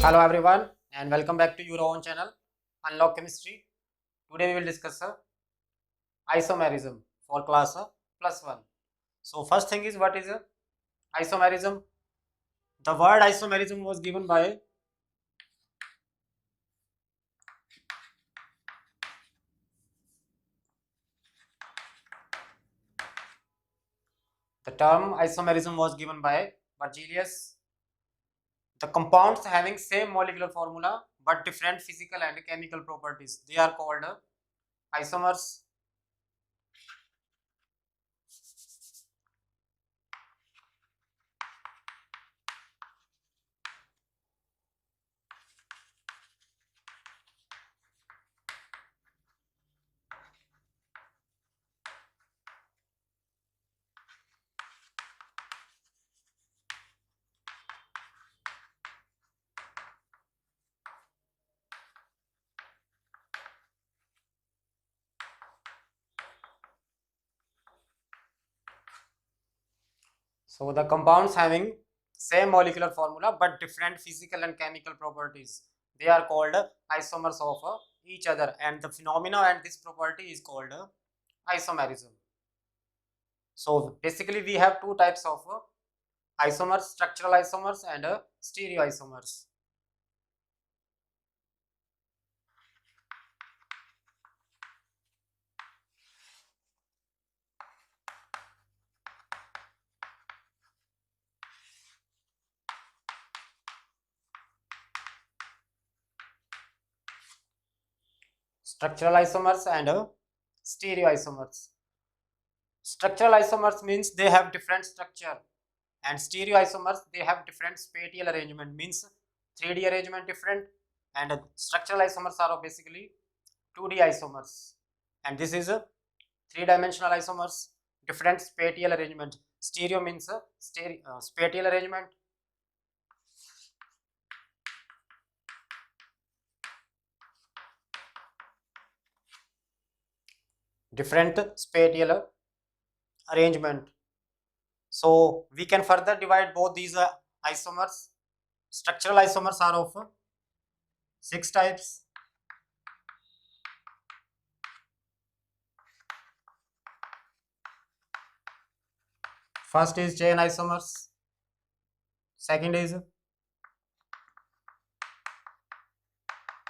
Hello everyone and welcome back to your own channel Unlock Chemistry. Today we will discuss isomerism for class +1. So first thing is, what is isomerism? The word isomerism was given by the term isomerism was given by Berzelius. The compounds having same molecular formula but different physical and chemical properties, they are called isomers. So the compounds having same molecular formula but different physical and chemical properties, they are called isomers of each other, and the phenomena and this property is called isomerism. So basically we have two types of isomers: structural isomers and stereoisomers. Structural isomers and stereoisomers. Structural isomers means they have different structure, and stereoisomers they have different spatial arrangement, means 3D arrangement different, and structural isomers are basically 2D isomers, and this is a three-dimensional isomers, different spatial arrangement. Stereo means spatial arrangement. Different spatial arrangement. So we can further divide both these isomers. Structural isomers are of 6 types. First is chain isomers. Second is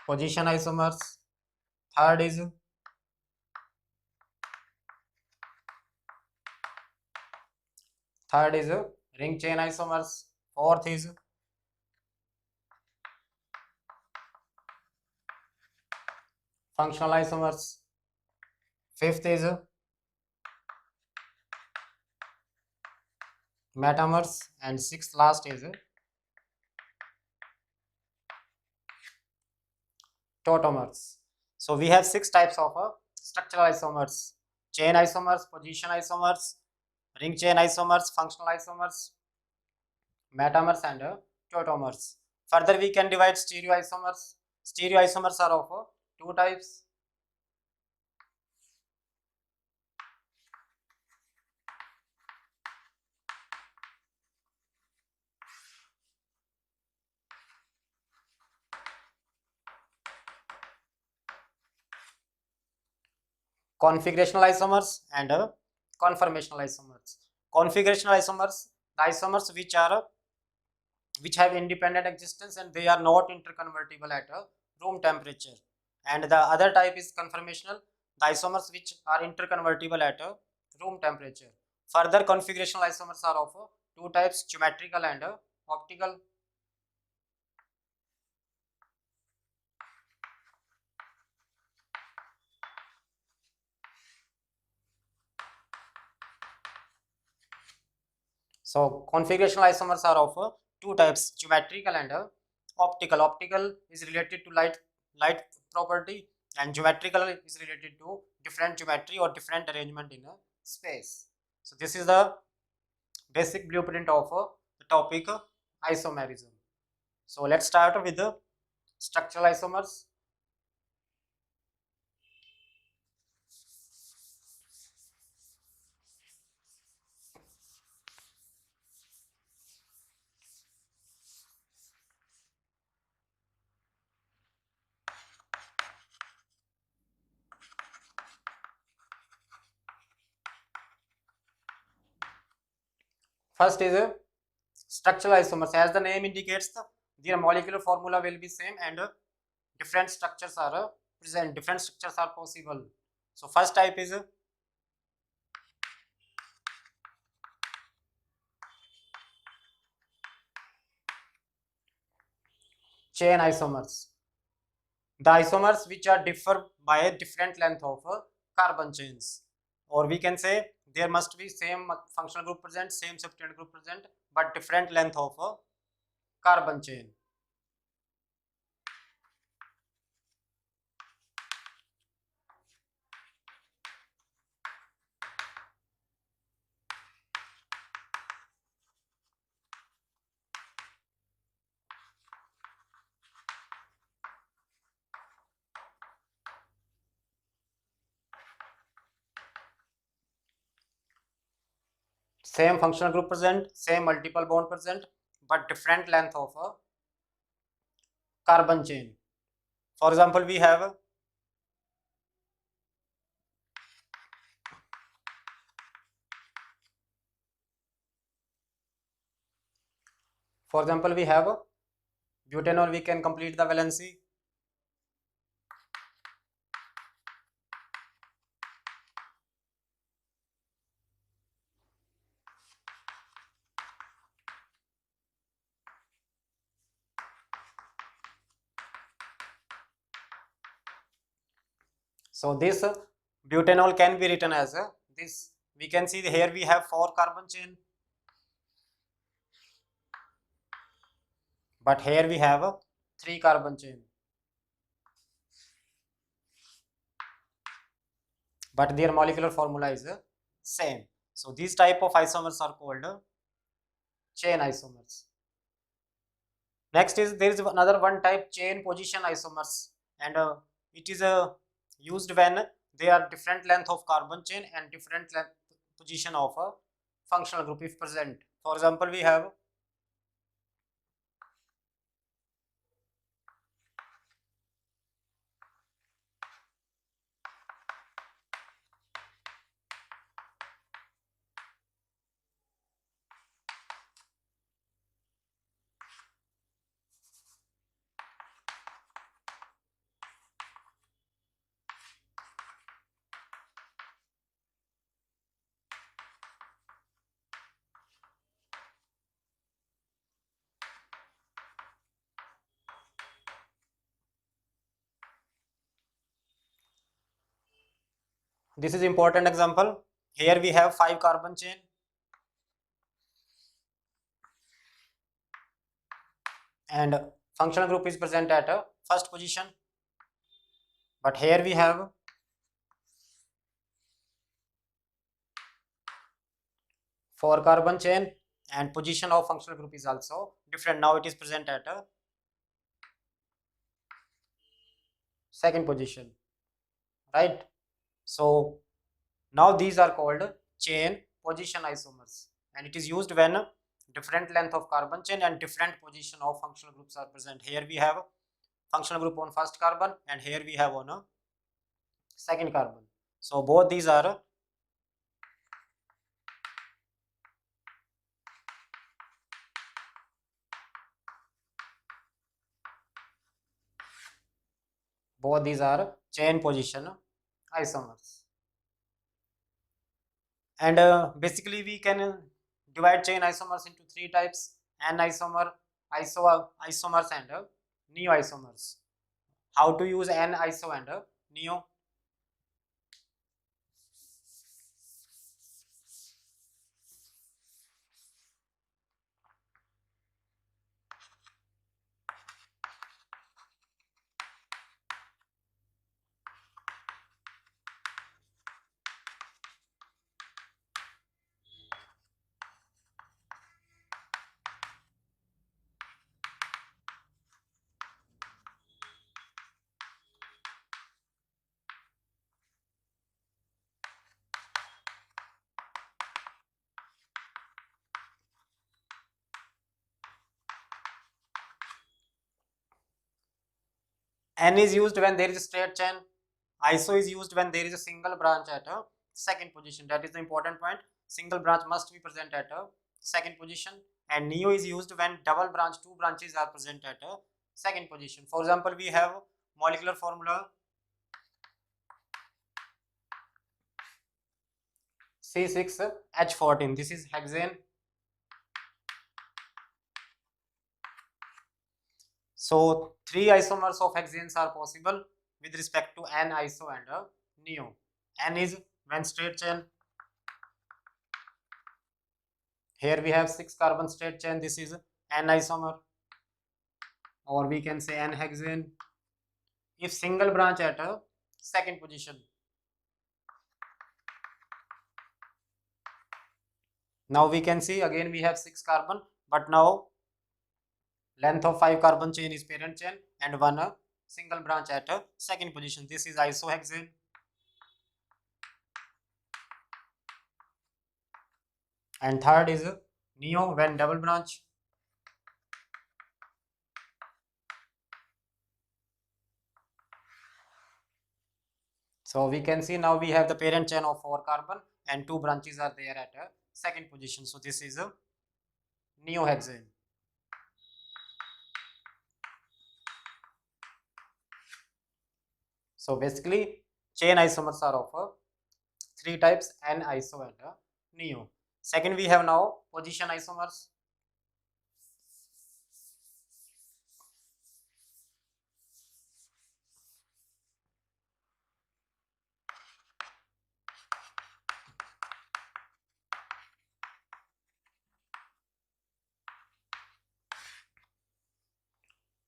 position isomers. Third is ring chain isomers. Fourth is functional isomers. Fifth is metamers, and sixth last is tautomers. So we have 6 types of structural isomers: chain isomers, position isomers, ring chain isomers, functional isomers, metamers, and tautomers. Further we can divide stereoisomers. Stereoisomers are of 2 types. Configurational isomers and conformational isomers. Configurational isomers, the isomers which have independent existence and they are not interconvertible at room temperature. And the other type is conformational, the isomers which are interconvertible at room temperature. Further, configurational isomers are of 2 types: geometrical and optical. So configurational isomers are of 2 types: geometrical and optical. Optical is related to light property, and geometrical is related to different geometry or different arrangement in a space. So this is the basic blueprint of the topic isomerism. So let's start with the structural isomers. First is structural isomers. As the name indicates, their molecular formula will be same and different structures are present, different structures are possible. So first type is chain isomers. The isomers which are differ by a different length of carbon chains, or we can say there must be same functional group present, same substituent group present, but different length of carbon chain. Same functional group present, same multiple bond present, but different length of a carbon chain. For example, we have butanol. We can complete the valency. So this butanol can be written as this. We can see here we have 4 carbon chain, but here we have 3 carbon chain, but their molecular formula is same. So these type of isomers are called chain isomers. Next is there is another one type, chain position isomers, and it is used when they are different length of carbon chain and different length position of a functional group if present. For example, we have this is important example. Here we have 5 carbon chain and functional group is present at first position, but here we have 4 carbon chain and position of functional group is also different. Now it is present at a second position, right? So now these are called chain position isomers, and it is used when different length of carbon chain and different position of functional groups are present. Here we have functional group on first carbon and here we have on a second carbon. So both these are chain position isomers. And basically we can divide chain isomers into 3 types: n isomer, isomers and neo isomers. How to use n iso and neo? N is used when there is a straight chain. Iso is used when there is a single branch at a second position. That is the important point. Single branch must be present at a second position, and neo is used when two branches are present at a second position. For example, we have molecular formula C6H14. This is hexane. So 3 isomers of hexanes are possible with respect to N iso and neo. N is when straight chain. Here we have 6 carbon straight chain. This is N isomer, or we can say N hexane. If single branch at a second position. Now we can see again we have 6 carbon, but now length of 5 carbon chain is parent chain and one single branch at a second position. This is isohexane. And third is neo when double branch. So we can see now we have the parent chain of 4 carbon and 2 branches are there at a second position. So this is a neohexane. So basically chain isomers are of 3 types, N iso and neo. Second we have now position isomers.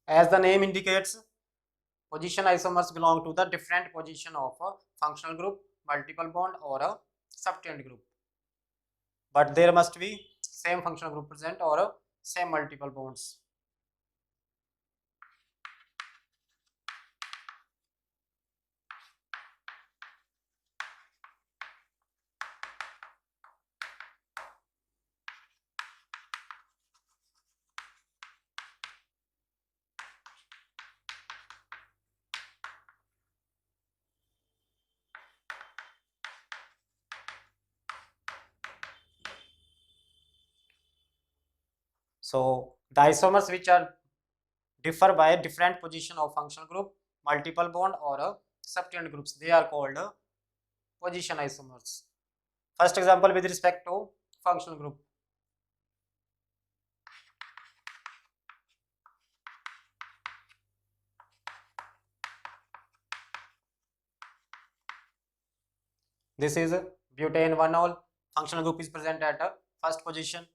As the name indicates, position isomers belong to the different position of a functional group, multiple bond or a subtend group. But there must be same functional group present or a same multiple bonds. So the isomers which are differ by different position of functional group, multiple bond or a subtend groups, they are called position isomers. First example with respect to functional group. This is butane 1-ol. Functional group is present at a first position.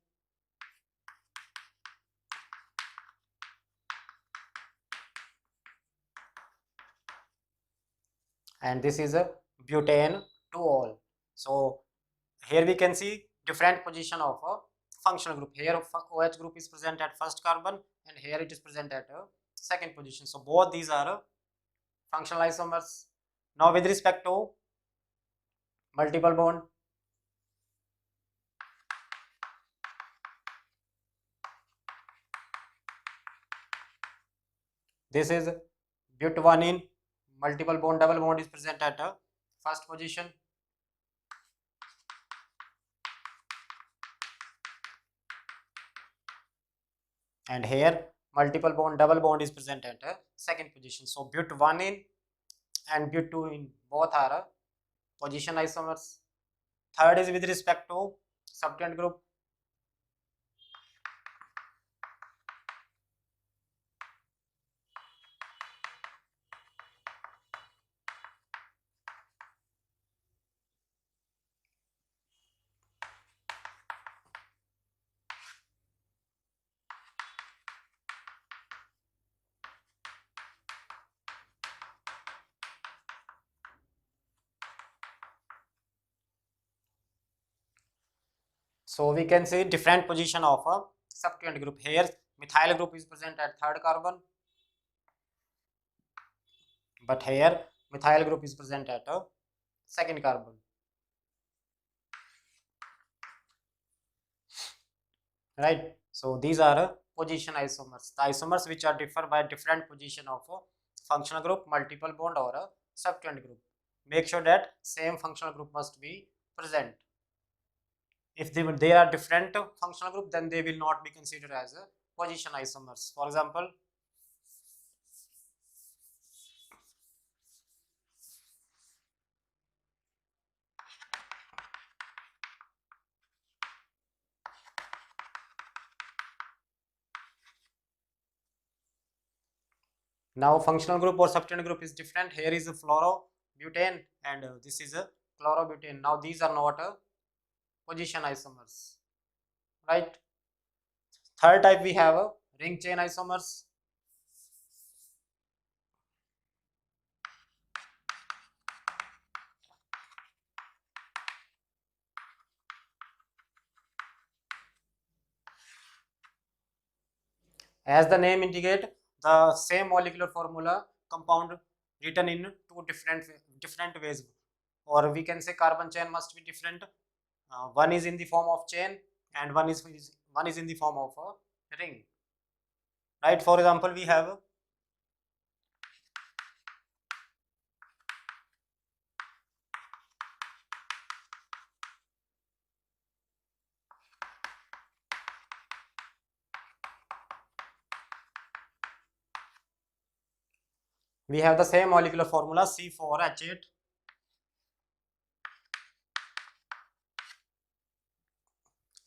And this is a butane 2-ol. So here we can see different position of a functional group. Here OH group is present at first carbon and here it is present at a second position. So both these are functional isomers. Now with respect to multiple bond, this is but1-ene. Multiple bond, double bond is present at a first position. And here multiple bond, double bond is present at a second position. So but1-ene and but2-ene both are position isomers. Third is with respect to subtend group. So we can see different position of a subtend group. Here methyl group is present at third carbon, but here methyl group is present at a second carbon. Right. So these are position isomers. The isomers which are differ by different position of a functional group, multiple bond or a subtend group. Make sure that same functional group must be present. If they are different functional group, then they will not be considered as a position isomers. For example, now functional group or substance group is different. Here is a fluorobutane and this is a chlorobutane. Now these are not a position isomers, right? Third type we have a ring chain isomers. As the name indicate, the same molecular formula compound written in two different ways, or we can say carbon chain must be different. One is in the form of chain and one is in the form of a ring, right? For example, we have the same molecular formula C4H8.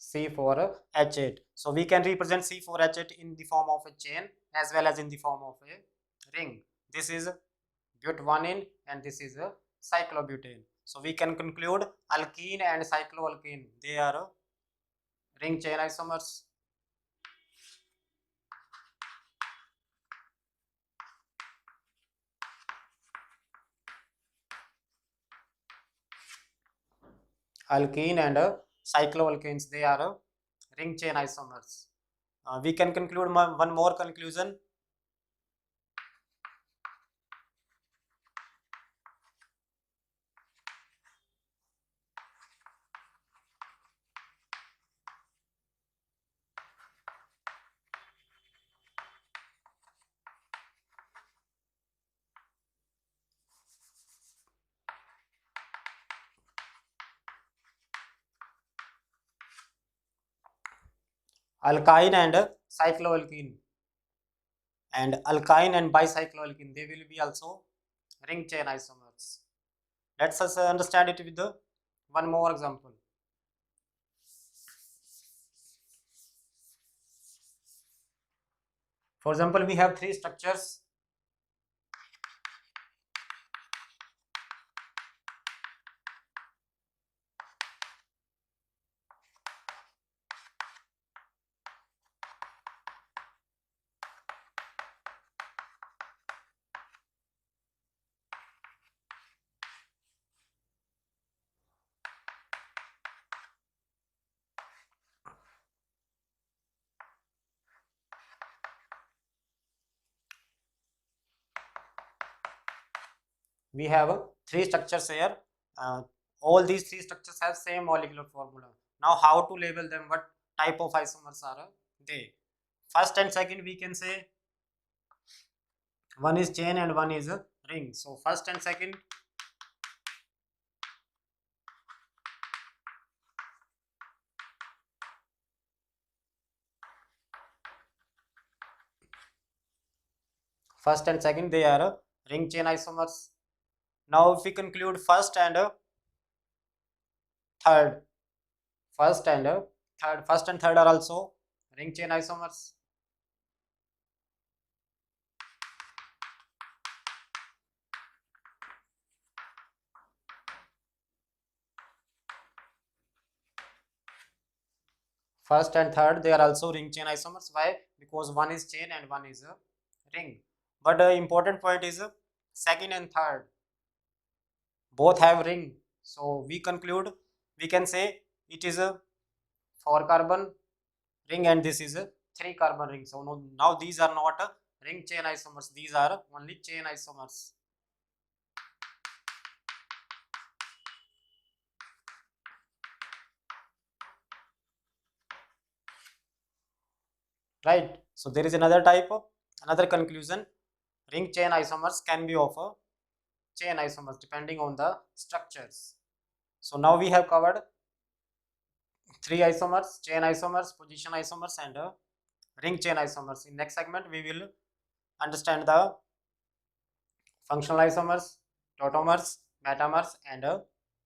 C4H8. So we can represent C4H8 in the form of a chain as well as in the form of a ring. This is butanene and this is a cyclobutane. So we can conclude alkene and cycloalkene, they are ring chain isomers. Alkene and cycloalkanes, they are ring chain isomers. We can conclude one more conclusion. Alkyne and cycloalkene and alkyne and bicycloalkene, they will be also ring chain isomers. Let's us understand it with the one more example. For example, we have three structures. We have three structures here. All these three structures have same molecular formula. Now how to label them, what type of isomers are they? First and second, we can say one is chain and one is a ring. So first and second, they are ring chain isomers. Now if we conclude first and third, first and third are also ring chain isomers. First and third, they are also ring chain isomers. Why? Because one is chain and one is a ring. But the important point is second and third both have ring. So we conclude, we can say it is a 4-carbon ring and this is a 3-carbon ring. So now these are not ring chain isomers. These are only chain isomers. Right. So there is another type of another conclusion. Ring chain isomers can be of a chain isomers depending on the structures. So now we have covered 3 isomers, chain isomers, position isomers, and ring chain isomers. In next segment, we will understand the functional isomers, tautomers, metamers, and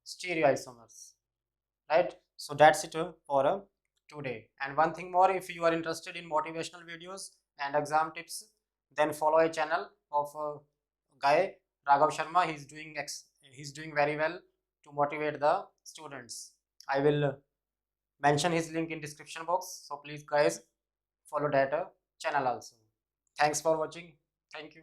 stereoisomers. Right? So that's it for today. And one thing more, if you are interested in motivational videos and exam tips, then follow a channel of guy Raghav Sharma. He's doing very well to motivate the students. I will mention his link in description box. So please guys follow that channel also. Thanks for watching. Thank you.